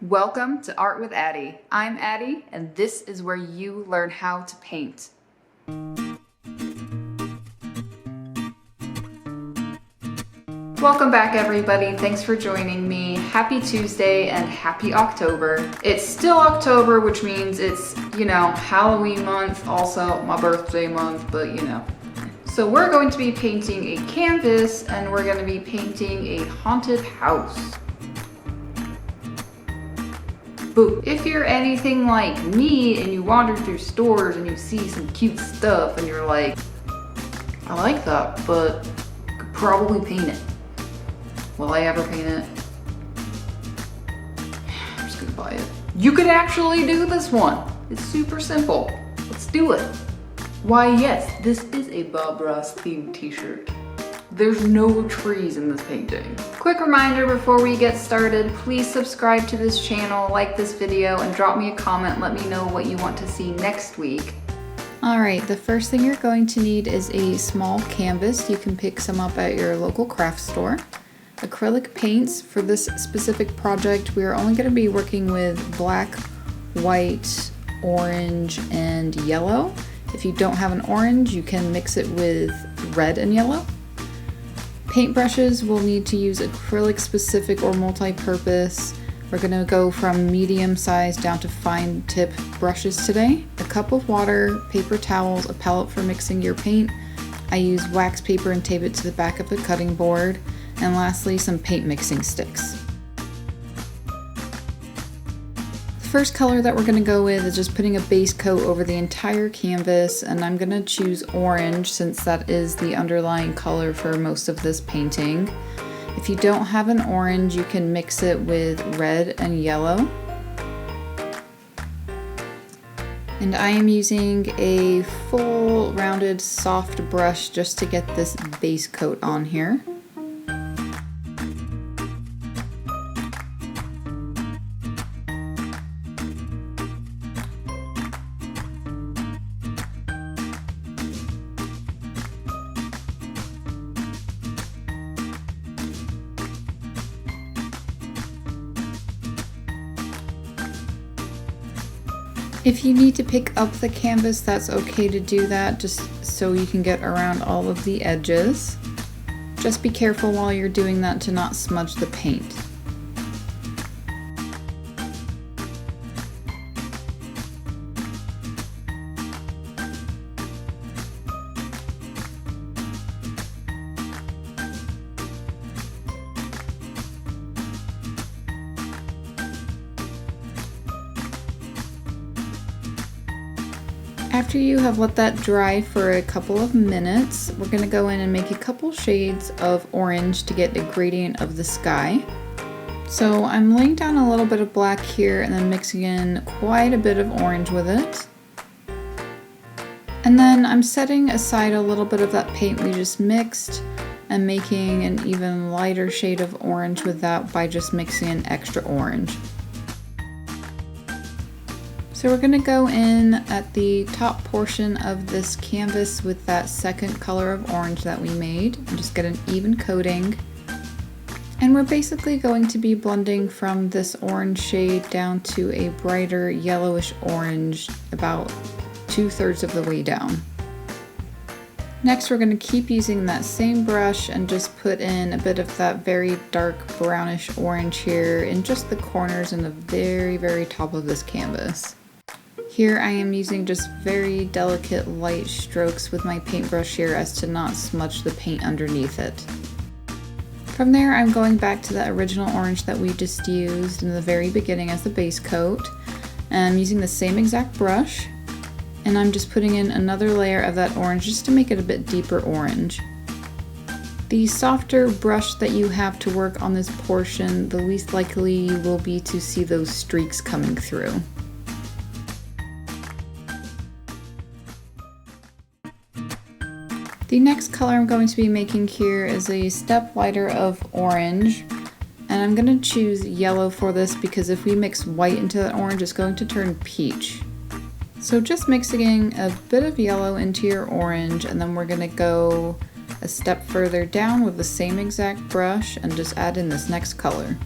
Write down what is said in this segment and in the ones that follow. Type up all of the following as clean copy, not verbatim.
Welcome to Art with Addie. I'm Addie, and this is where you learn how to paint. Welcome back, everybody. Thanks for joining me. Happy Tuesday and happy October. It's still October, which means it's, Halloween month, also my birthday month, but So we're going to be painting a canvas, and we're going to be painting a haunted house. Boo. If you're anything like me and you wander through stores and you see some cute stuff and you're like, I like that, but I could probably paint it. Will I ever paint it? I'm just gonna buy it. You could actually do this one. It's super simple. Let's do it. Why, yes, this is a Bob Ross themed t-shirt. There's no trees in this painting. Quick reminder before we get started, please subscribe to this channel, like this video, and drop me a comment. Let me know what you want to see next week. Alright, the first thing you're going to need is a small canvas. You can pick some up at your local craft store. Acrylic paints. For this specific project, we are only going to be working with black, white, orange, and yellow. If you don't have an orange, you can mix it with red and yellow. Paintbrushes, we'll need to use acrylic specific or multi-purpose. We're going to go from medium size down to fine tip brushes today. A cup of water, paper towels, a palette for mixing your paint. I use wax paper and tape it to the back of the cutting board. And lastly, some paint mixing sticks. The first color that we're going to go with is just putting a base coat over the entire canvas, and I'm going to choose orange since that is the underlying color for most of this painting. If you don't have an orange, you can mix it with red and yellow. And I am using a full rounded soft brush just to get this base coat on here. If you need to pick up the canvas, that's okay to do that, just so you can get around all of the edges. Just be careful while you're doing that to not smudge the paint. After you have let that dry for a couple of minutes, we're going to go in and make a couple shades of orange to get a gradient of the sky. So I'm laying down a little bit of black here and then mixing in quite a bit of orange with it. And then I'm setting aside a little bit of that paint we just mixed and making an even lighter shade of orange with that by just mixing in extra orange. So we're going to go in at the top portion of this canvas with that second color of orange that we made and just get an even coating. And we're basically going to be blending from this orange shade down to a brighter yellowish orange about 2/3 of the way down. Next, we're going to keep using that same brush and just put in a bit of that very dark brownish orange here in just the corners and the very, very top of this canvas. Here I am using just very delicate light strokes with my paintbrush here as to not smudge the paint underneath it. From there I'm going back to the original orange that we just used in the very beginning as the base coat. And I'm using the same exact brush, and I'm just putting in another layer of that orange just to make it a bit deeper orange. The softer brush that you have to work on this portion, the least likely you will be to see those streaks coming through. The next color I'm going to be making here is a step lighter of orange, and I'm going to choose yellow for this because if we mix white into that orange, it's going to turn peach. So just mixing a bit of yellow into your orange, and then we're going to go a step further down with the same exact brush and just add in this next color.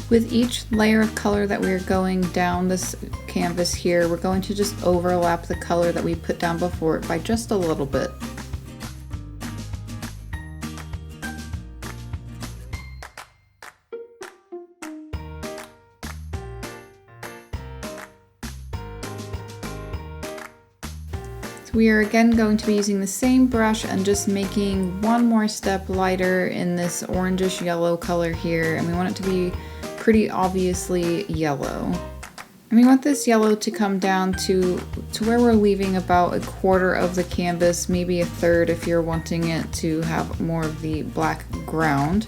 With each layer of color that we're going down this canvas here, we're going to just overlap the color that we put down before it by just a little bit. So we are again going to be using the same brush and just making one more step lighter in this orangish yellow color here, and we want it to be pretty obviously yellow. And we want this yellow to come down to where we're leaving about a quarter of the canvas, maybe a third if you're wanting it to have more of the black ground.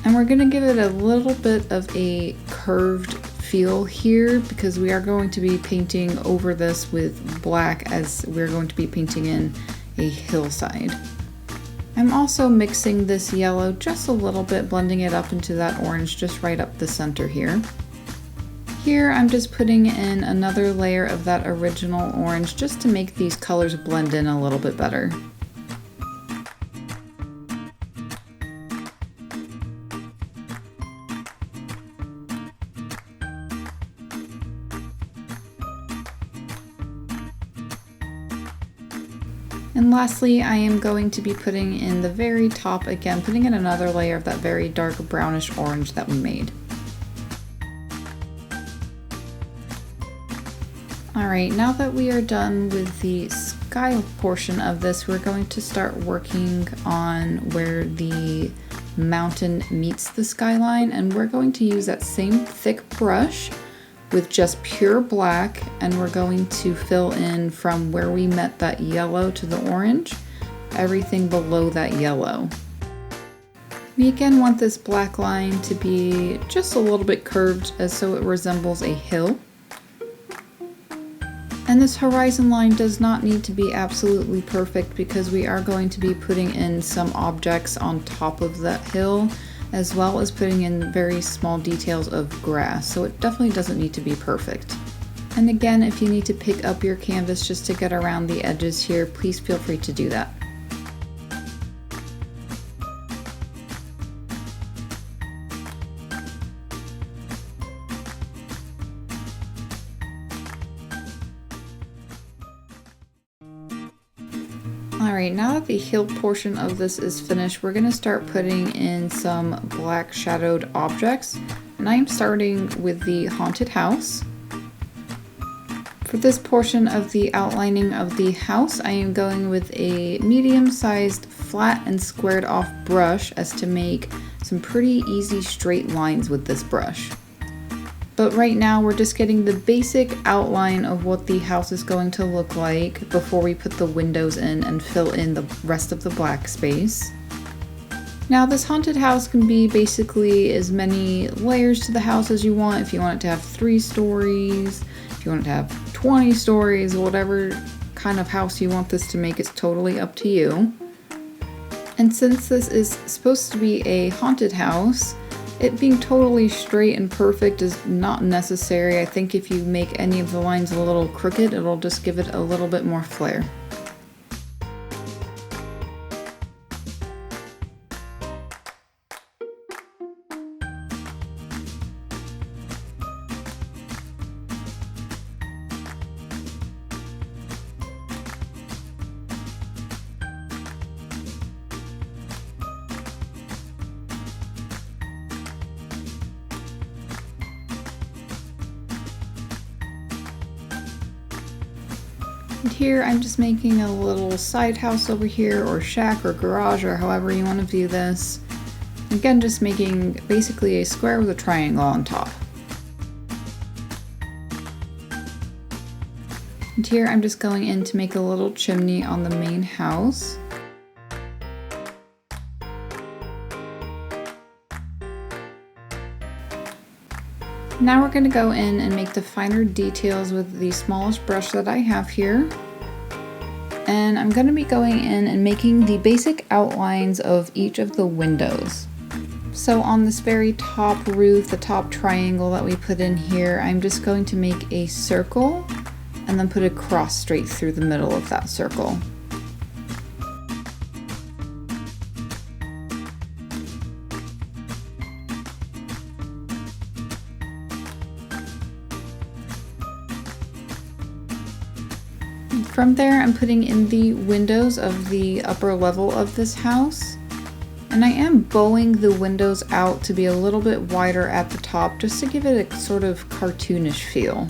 And we're going to give it a little bit of a curved feel here because we are going to be painting over this with black as we're going to be painting in a hillside. I'm also mixing this yellow just a little bit, blending it up into that orange just right up the center here. Here I'm just putting in another layer of that original orange just to make these colors blend in a little bit better. And lastly, I am going to be putting in the very top again, putting in another layer of that very dark brownish orange that we made. Alright, now that we are done with the sky portion of this, we're going to start working on where the mountain meets the skyline, and we're going to use that same thick brush with just pure black, and we're going to fill in from where we met that yellow to the orange, everything below that yellow. We again want this black line to be just a little bit curved so it resembles a hill. And this horizon line does not need to be absolutely perfect because we are going to be putting in some objects on top of that hill, as well as putting in very small details of grass, so it definitely doesn't need to be perfect. And again, if you need to pick up your canvas just to get around the edges here, please feel free to do that. Alright, now that the hill portion of this is finished, we're going to start putting in some black shadowed objects. And I am starting with the haunted house. For this portion of the outlining of the house, I am going with a medium-sized flat and squared off brush as to make some pretty easy straight lines with this brush. But right now we're just getting the basic outline of what the house is going to look like before we put the windows in and fill in the rest of the black space. Now this haunted house can be basically as many layers to the house as you want. If you want it to have 3 stories, if you want it to have 20 stories, whatever kind of house you want this to make is totally up to you. And since this is supposed to be a haunted house, it being totally straight and perfect is not necessary. I think if you make any of the lines a little crooked, it'll just give it a little bit more flair. And here I'm just making a little side house over here, or shack or garage, or however you want to view this. Again, just making basically a square with a triangle on top. And here I'm just going in to make a little chimney on the main house. Now we're going to go in and make the finer details with the smallest brush that I have here. And I'm going to be going in and making the basic outlines of each of the windows. So on this very top roof, the top triangle that we put in here, I'm just going to make a circle and then put a cross straight through the middle of that circle. From there, I'm putting in the windows of the upper level of this house. And I am bowing the windows out to be a little bit wider at the top, just to give it a sort of cartoonish feel.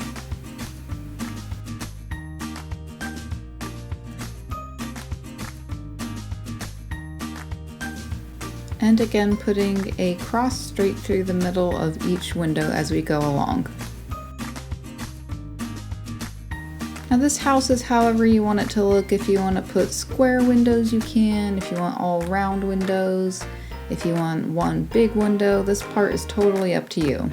And again, putting a cross straight through the middle of each window as we go along. Now this house is however you want it to look. If you want to put square windows, you can. If you want all round windows, if you want one big window, this part is totally up to you.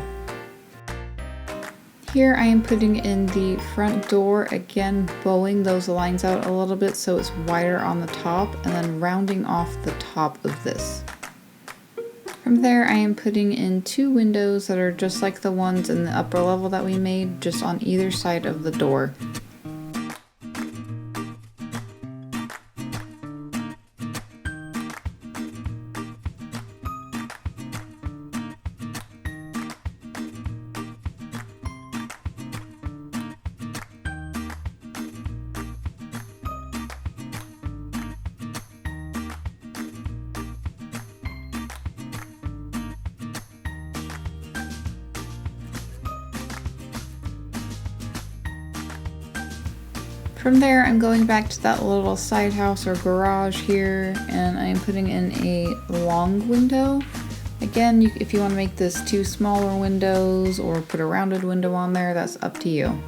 Here I am putting in the front door, again bowing those lines out a little bit so it's wider on the top, and then rounding off the top of this. From there I am putting in 2 windows that are just like the ones in the upper level that we made, just on either side of the door. From there, I'm going back to that little side house or garage here, and I'm putting in a long window. Again, if you want to make this 2 smaller windows or put a rounded window on there, that's up to you.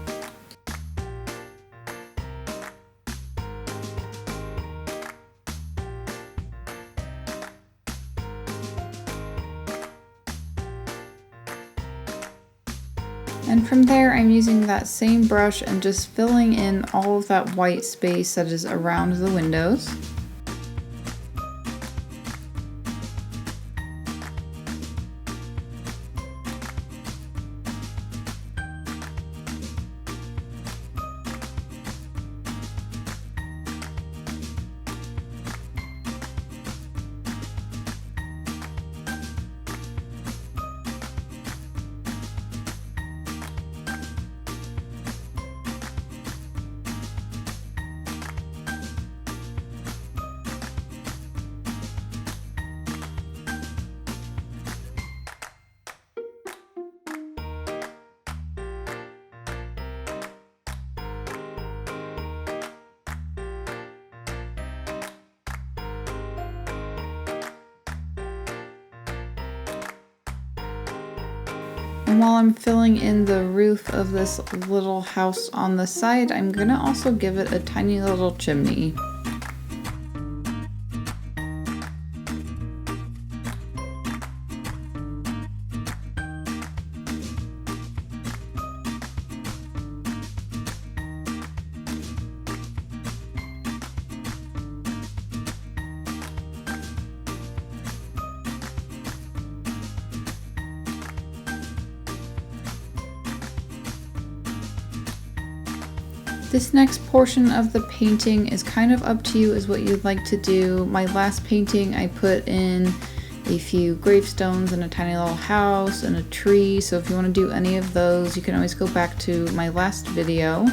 And from there, I'm using that same brush and just filling in all of that white space that is around the windows. And while I'm filling in the roof of this little house on the side, I'm gonna also give it a tiny little chimney. This next portion of the painting is kind of up to you as what you'd like to do. My last painting, I put in a few gravestones and a tiny little house and a tree. So if you want to do any of those, you can always go back to my last video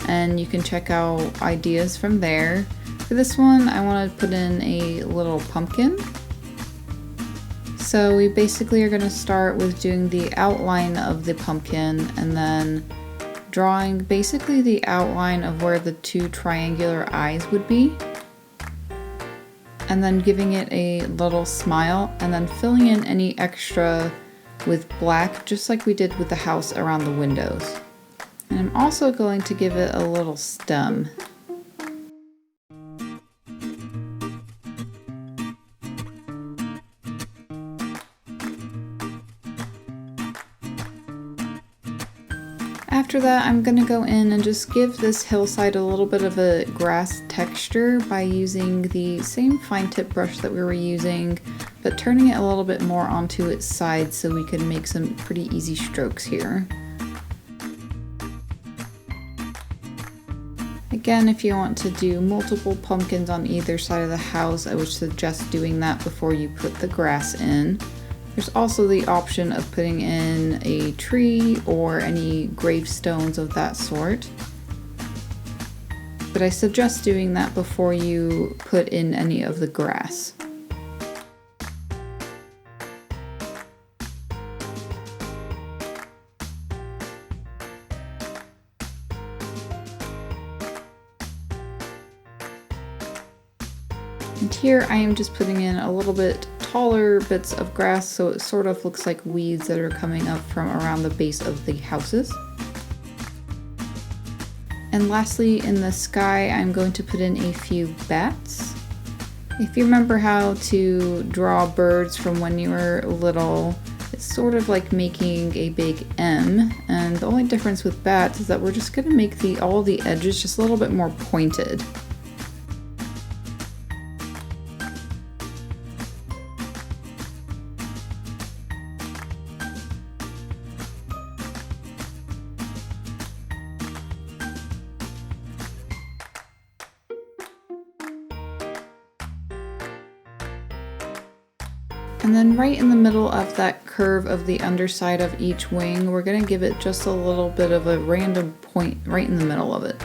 and you can check out ideas from there. For this one, I want to put in a little pumpkin. So we basically are going to start with doing the outline of the pumpkin and then drawing basically the outline of where the 2 triangular eyes would be, and then giving it a little smile, and then filling in any extra with black, just like we did with the house around the windows. And I'm also going to give it a little stem. After that, I'm going to go in and just give this hillside a little bit of a grass texture by using the same fine tip brush that we were using, but turning it a little bit more onto its side so we can make some pretty easy strokes here. Again, if you want to do multiple pumpkins on either side of the house, I would suggest doing that before you put the grass in. There's also the option of putting in a tree or any gravestones of that sort. but I suggest doing that before you put in any of the grass. And here I am just putting in a little bit taller bits of grass so it sort of looks like weeds that are coming up from around the base of the houses. And lastly, in the sky, I'm going to put in a few bats. If you remember how to draw birds from when you were little, it's sort of like making a big M, and the only difference with bats is that we're just going to make all the edges just a little bit more pointed. And then right in the middle of that curve of the underside of each wing, we're going to give it just a little bit of a random point right in the middle of it.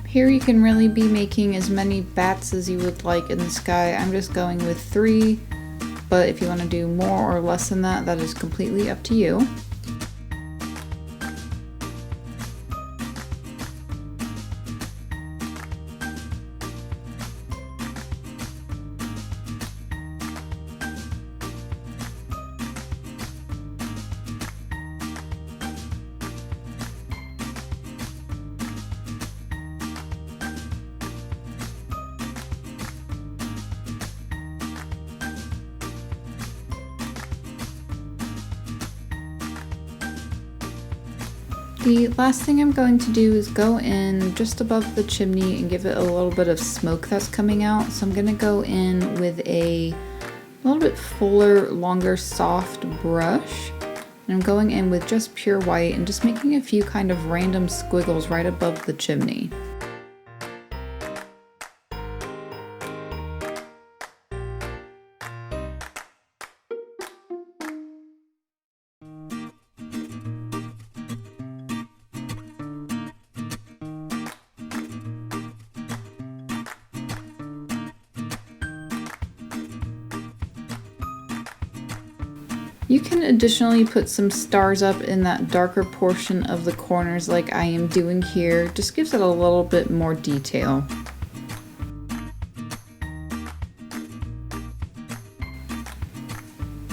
Here you can really be making as many bats as you would like in the sky. I'm just going with 3. But if you want to do more or less than that, that is completely up to you. The last thing I'm going to do is go in just above the chimney and give it a little bit of smoke that's coming out. So I'm going to go in with a little bit fuller, longer, soft brush. And I'm going in with just pure white and just making a few kind of random squiggles right above the chimney. You can additionally put some stars up in that darker portion of the corners like I am doing here. Just gives it a little bit more detail.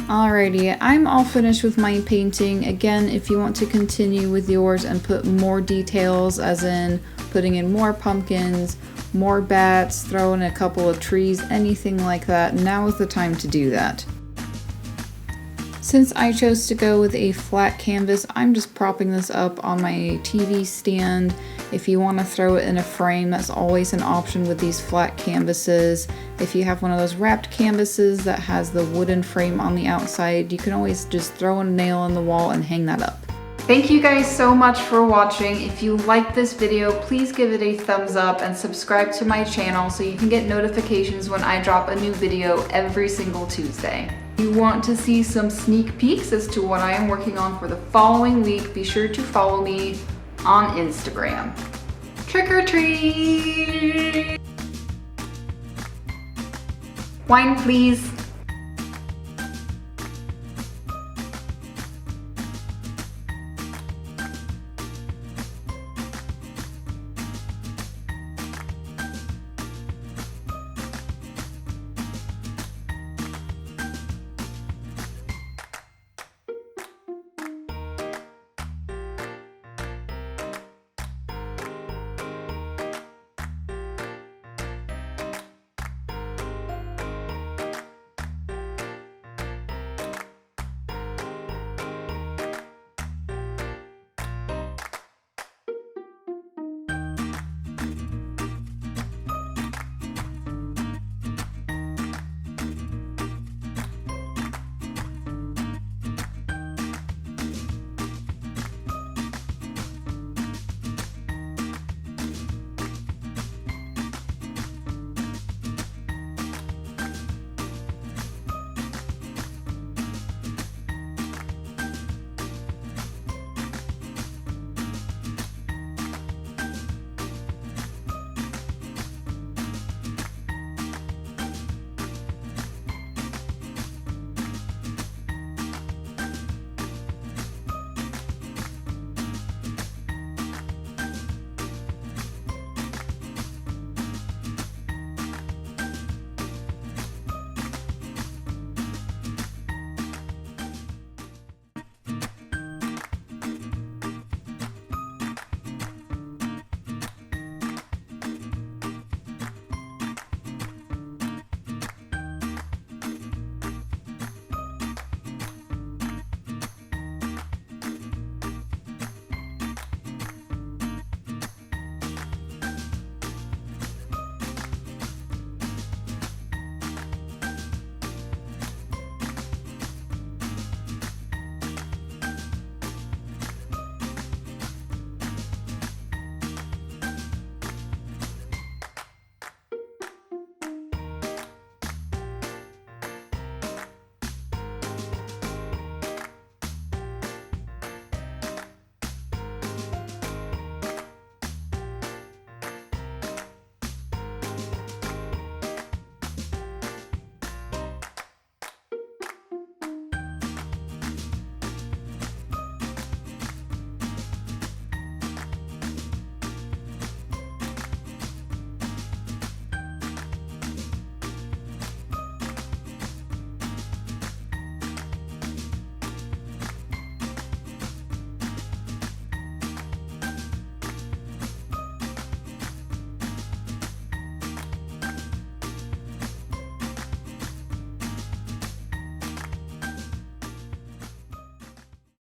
Alrighty, I'm all finished with my painting. Again, if you want to continue with yours and put more details, as in putting in more pumpkins, more bats, throw in a couple of trees, anything like that, now is the time to do that. Since I chose to go with a flat canvas, I'm just propping this up on my TV stand. If you want to throw it in a frame, that's always an option with these flat canvases. If you have one of those wrapped canvases that has the wooden frame on the outside, you can always just throw a nail in the wall and hang that up. Thank you guys so much for watching. If you liked this video, please give it a thumbs up and subscribe to my channel so you can get notifications when I drop a new video every single Tuesday. If you want to see some sneak peeks as to what I am working on for the following week, be sure to follow me on Instagram. Trick or treat! Wine, please.